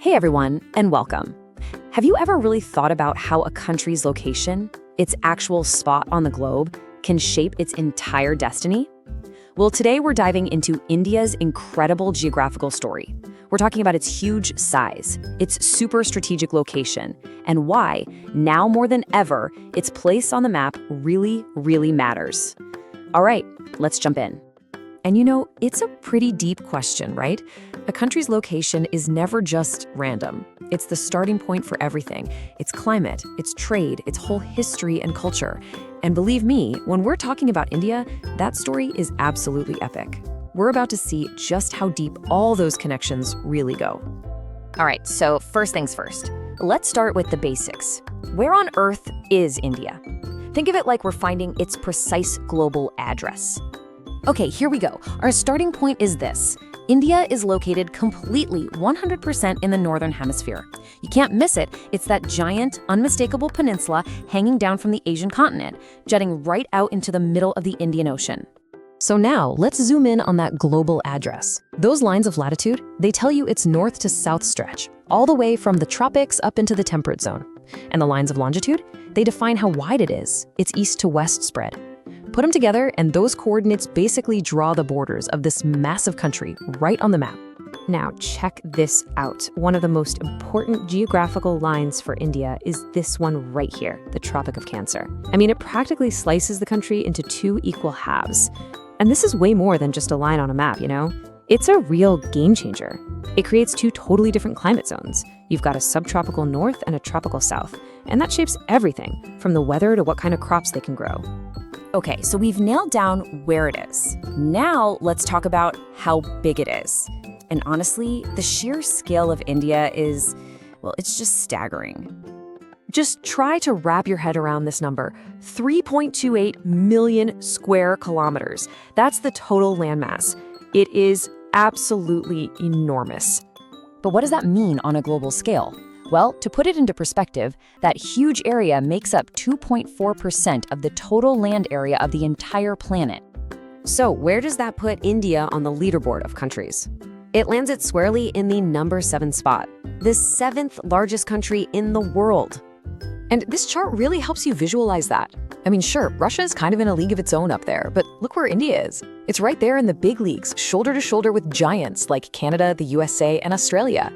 Hey everyone, and welcome. Have you ever really thought about how a country's location, its actual spot on the globe, can shape its entire destiny? Well, today we're diving into India's incredible geographical story. We're talking about its huge size, its super strategic location, and why, now more than ever, its place on the map really, really matters. All right, let's jump in. And you know, it's a pretty deep question, right? A country's location is never just random. It's the starting point for everything. Its climate, its trade, its whole history and culture. And believe me, when we're talking about India, that story is absolutely epic. We're about to see just how deep all those connections really go. All right, so first things first. Let's start with the basics. Where on earth is India? Think of it like we're finding its precise global address. Okay, here we go. Our starting point is this. India is located completely 100% in the northern hemisphere. You can't miss it. It's that giant, unmistakable peninsula hanging down from the Asian continent, jutting right out into the middle of the Indian Ocean. So now, let's zoom in on that global address. Those lines of latitude, they tell you its north to south stretch, all the way from the tropics up into the temperate zone. And the lines of longitude, they define how wide it is, its east to west spread. Put them together, and those coordinates basically draw the borders of this massive country right on the map. Now, check this out. One of the most important geographical lines for India is this one right here, the Tropic of Cancer. I mean, it practically slices the country into two equal halves. And this is way more than just a line on a map, you know? It's a real game changer. It creates two totally different climate zones. You've got a subtropical north and a tropical south, and that shapes everything, from the weather to what kind of crops they can grow. Okay, so we've nailed down where it is. Now let's talk about how big it is. And honestly, the sheer scale of India is, well, it's just staggering. Just try to wrap your head around this number. 3.28 million square kilometers. That's the total landmass. It is absolutely enormous. But what does that mean on a global scale? Well, to put it into perspective, that huge area makes up 2.4% of the total land area of the entire planet. So where does that put India on the leaderboard of countries? It lands it squarely in the number 7 spot, the 7th largest country in the world. And this chart really helps you visualize that. I mean, sure, Russia is kind of in a league of its own up there, but look where India is. It's right there in the big leagues, shoulder to shoulder with giants like Canada, the USA, and Australia.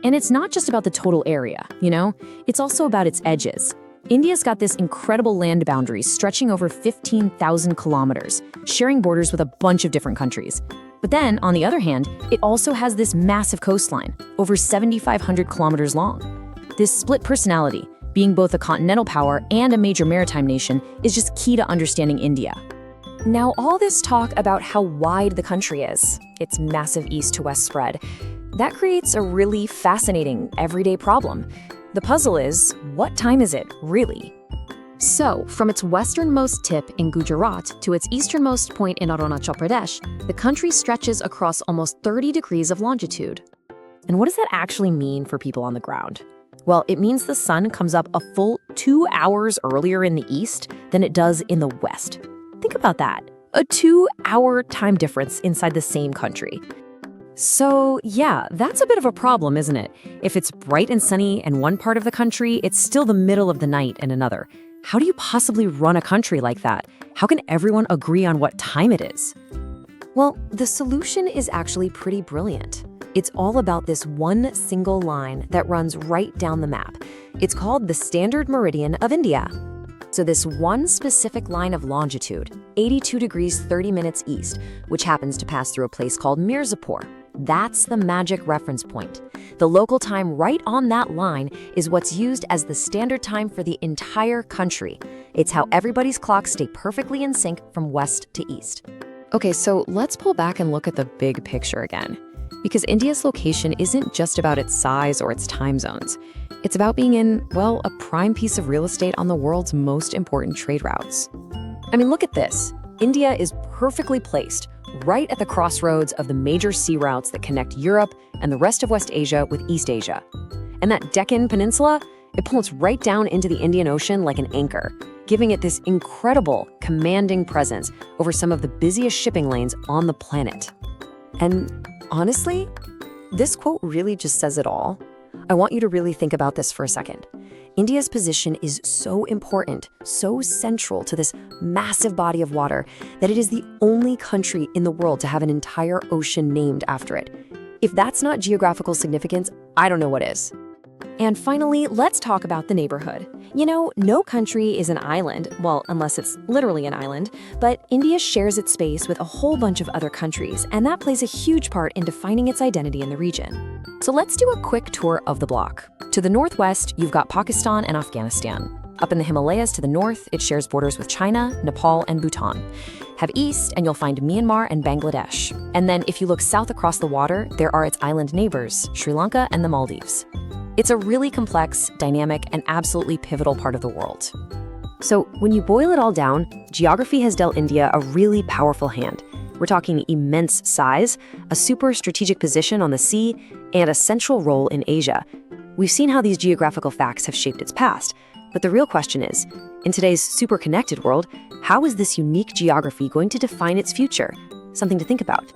And it's not just about the total area, you know? It's also about its edges. India's got this incredible land boundary stretching over 15,000 kilometers, sharing borders with a bunch of different countries. But then, on the other hand, it also has this massive coastline, over 7,500 kilometers long. This split personality, being both a continental power and a major maritime nation, is just key to understanding India. Now, all this talk about how wide the country is, its massive east to west spread, that creates a really fascinating everyday problem. The puzzle is, what time is it, really? So, from its westernmost tip in Gujarat to its easternmost point in Arunachal Pradesh, the country stretches across almost 30 degrees of longitude. And what does that actually mean for people on the ground? Well, it means the sun comes up a full 2 hours earlier in the east than it does in the west. Think about that, a 2-hour time difference inside the same country. So yeah, that's a bit of a problem, isn't it? If it's bright and sunny in one part of the country, it's still the middle of the night in another. How do you possibly run a country like that? How can everyone agree on what time it is? Well, the solution is actually pretty brilliant. It's all about this one single line that runs right down the map. It's called the Standard Meridian of India. So this one specific line of longitude, 82 degrees 30 minutes east, which happens to pass through a place called Mirzapur, that's the magic reference point. The local time right on that line is what's used as the standard time for the entire country. It's how everybody's clocks stay perfectly in sync from west to east. Okay, so let's pull back and look at the big picture again. Because India's location isn't just about its size or its time zones. It's about being in, well, a prime piece of real estate on the world's most important trade routes. I mean, look at this. India is perfectly placed right at the crossroads of the major sea routes that connect Europe and the rest of West Asia with East Asia. And that Deccan Peninsula, it pulls right down into the Indian Ocean like an anchor, giving it this incredible, commanding presence over some of the busiest shipping lanes on the planet. And honestly, this quote really just says it all. I want you to really think about this for a second. India's position is so important, so central to this massive body of water, that it is the only country in the world to have an entire ocean named after it. If that's not geographical significance, I don't know what is. And finally, let's talk about the neighborhood. You know, no country is an island, well, unless it's literally an island, but India shares its space with a whole bunch of other countries, and that plays a huge part in defining its identity in the region. So let's do a quick tour of the bloc. To the northwest, you've got Pakistan and Afghanistan. Up in the Himalayas to the north, it shares borders with China, Nepal, and Bhutan. Head east, and you'll find Myanmar and Bangladesh. And then if you look south across the water, there are its island neighbors, Sri Lanka and the Maldives. It's a really complex, dynamic, and absolutely pivotal part of the world. So when you boil it all down, geography has dealt India a really powerful hand. We're talking immense size, a super strategic position on the sea, and a central role in Asia. We've seen how these geographical facts have shaped its past, but the real question is, in today's super connected world, how is this unique geography going to define its future? Something to think about.